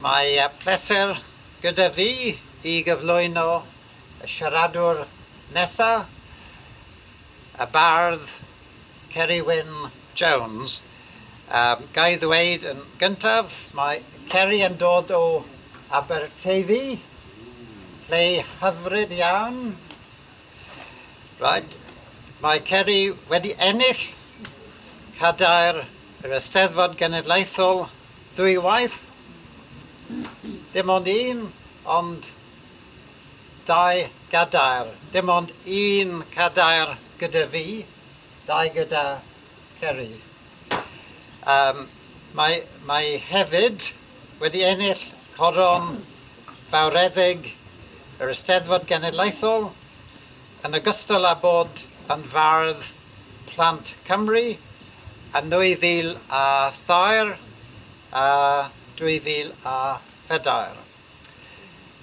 Mae pleser gyda fi I gyflwyno y siaradwr nesaf, y bardd Ceri Wyn Jones. Ga I ddweud yn gyntaf, mae Ceri yn dod o Aberteifi, lle hyfryd iawn. Right. Mae Ceri wedi ennill cadair yr Eisteddfod Genedlaethol ddwywaith. Dim ond un, ond dau gadair. Dim ond un cadair gyda fi, dau gyda Ceri. Mae hefyd wedi ennill coron fawredig yr Eisteddfod Genedlaethol yn ogystal â bod yn fardd Plant Cymru yn 2003 a 2004.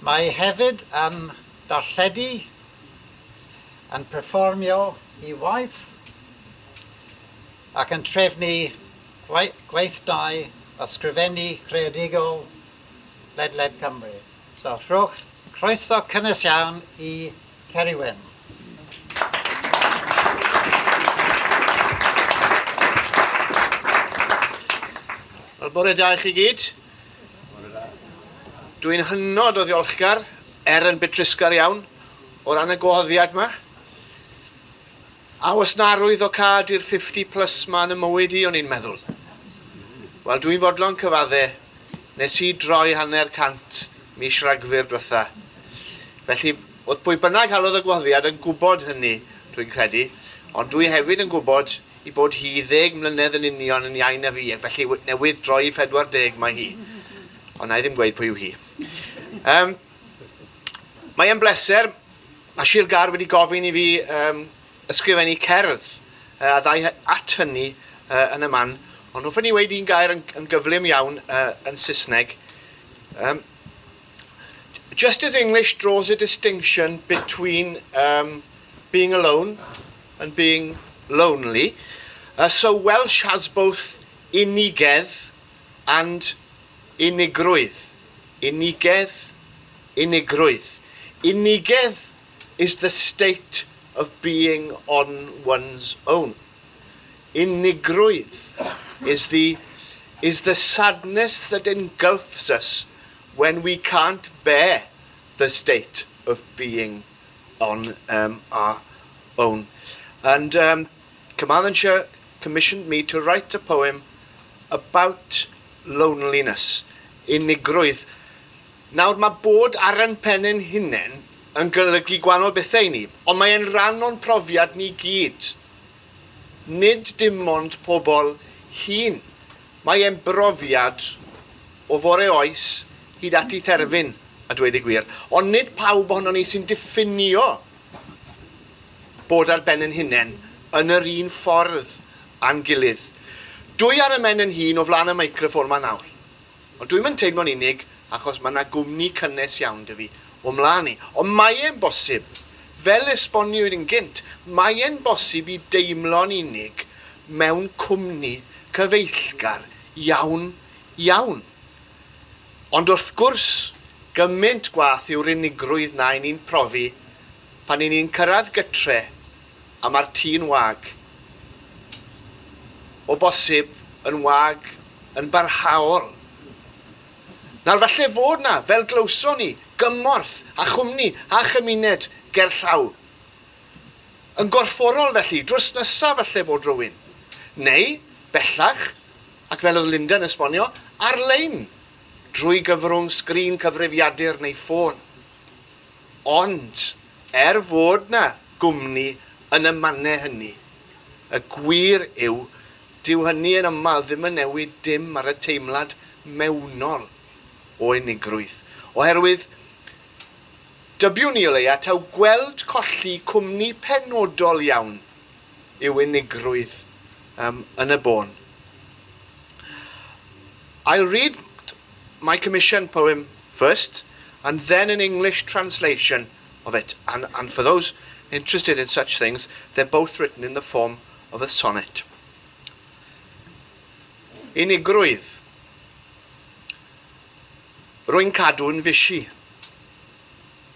Mae hefyd yn darlledu, yn perfformio I waith ac yn trefnu gweithdai ysgrifennu creadigol ledled Cymru. So, rhowch croeso cynnes iawn I Ceri Wyn. Wel, bore da I chi gyd. Dwi'n hynod o ddiolchgar, yn bytrysgar iawn, o ran y gwahoddiad yma. A os na rwydd o cad i'r 50 plus ma yn y mywyd I, o'n i'n meddwl. Wel, dwi'n fodlon cyfadde, nes I droi hanner cant mis Rhagfyr diwetha. Felly, oedd pwy bynnag halodd y gwahoddiad yn gwybod hynny, dwi'n credu, ond dwi hefyd yn gwybod I bod hi 10 mlynedd yn union yn iawn a fi, felly newydd droi 40 mae hi. Ond na I ddim gweud pwy yw hi. Mae e'n bleser, mae Sir Gar wedi gofyn I fi ysgrifennu cerdd a ddau at hynny yn y man, ond wrth ni wedi un gair yn gyflym iawn yn Saesneg. Just as English draws a distinction between being alone and being lonely, so Welsh has both unigedd and unigrwydd. Unigedd, unigrwydd. Unigedd is the state of being on one's own. Unigrwydd is the sadness that engulfs us when we can't bear the state of being on our own. And Carmarthenshire commissioned me to write a poem about loneliness, unigrwydd. Nawr mae bod ar yn pen ein hunain yn golygu gwahanol bethau I ni, ond mae'n rhan o'n profiad ni gyd. Nid dim ond pobl hŷn. Mae e'n brofiad o fore oes hyd at I therfyn, a dweud y gwir. Ond nid pawb ohono ni sy'n diffinio bod ar ben yn hunain yn yr un ffordd a'n gilydd. Dwi ar y men yn hun o flaen y meicroffon ma nawr. Ond dwi'n mynd teimlo'n unig achos mae yna gwmni cynnes iawn dy fi o mlaen I. Ond mae e'n bosib, fel esboniwyd yn gynt, mae e'n bosib I deimlo'n unig mewn cwmni cyfeillgar iawn, iawn. Ond wrth gwrs, gymaint gwath yw'r unigrwydd na I ni'n profi pan I ni'n cyrraedd gytre a mae'r tî'n wag. O bosib yn wag yn barhaol. Nawr falle fod na, fel glywson ni, gymorth a chwmni a chymuned gerllaw. Yn gorfforol felly, drws nesaf falle bod rhywun. Neu, bellach, ac fel oedd Linda yn esbonio, ar-lein, drwy gyfrwng sgrin cyfrifiadur neu ffôn. Ond, fod na gwmni yn y mannau hynny, y gwir yw, dyw hynny yn ymal ddim yn newid dim ar y teimlad mewnol o unigrwydd. Oherwydd, dybiwn ni o leia taw gweld colli cwmni penodol iawn yw unigrwydd yn y bôn. I'll read my commission poem first, and then an English translation of it. And for those interested in such things, they're both written in the form of a sonnet. Unigrwydd. rwy'n cadw'n fysi.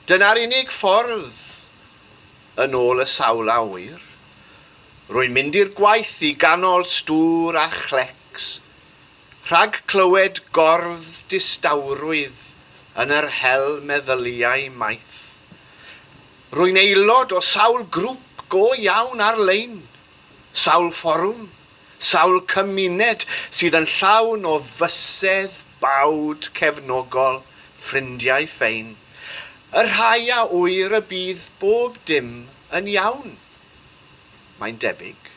Dyna'r unig ffordd yn ôl y sawl awyr. Rwy'n mynd i'r gwaith i ganol stŵr a chlecs, rhag clywed gordd distawrwydd yn yr hel meddyliau maith. Rwy'n aelod o sawl grŵp go iawn ar-lein, sawl fforwm, sawl cymuned sydd yn llawn o fysedd bawd cefnogol ffrindiau ffein. Y rhai a wyr y bydd bob dim yn iawn, mae'n debyg.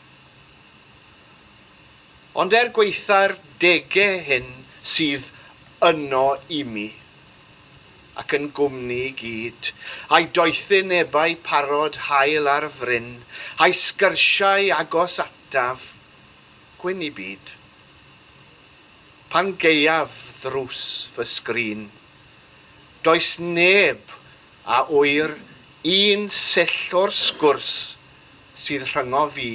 Ond gweitha'r degau hyn sydd yno i mi, ac yn gwmni i gyd, a'i doethyn ebau parod hael ar fryn, a'i sgyrsiau agos ataf, gwyn i byd. Pan geiaf ddrws fy sgrin, does neb a wyr un sill o'r sgwrs sydd rhyngo fi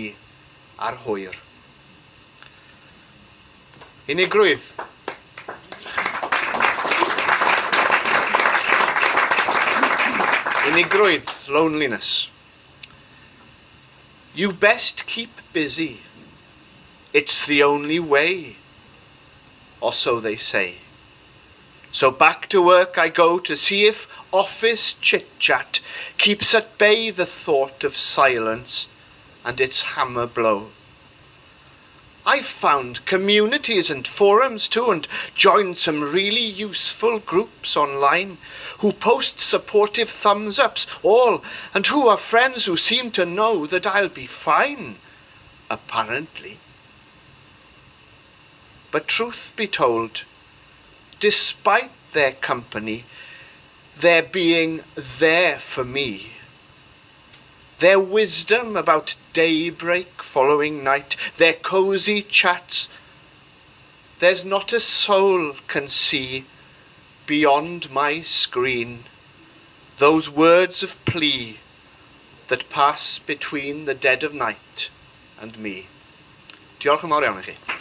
ar hwyr. Unigrwydd. Unigrwydd, loneliness. You best keep busy. It's the only way, or so they say. So back to work I go to see if office chit-chat keeps at bay the thought of silence and its hammer blow. I've found communities and forums too, and joined some really useful groups online who post supportive thumbs-ups, all, and who are friends who seem to know that I'll be fine, apparently. But truth be told, despite their company, their being there for me, their wisdom about daybreak following night, their cosy chats, there's not a soul can see beyond my screen those words of plea that pass between the dead of night and me. Diolch yn fawr iawn i chi.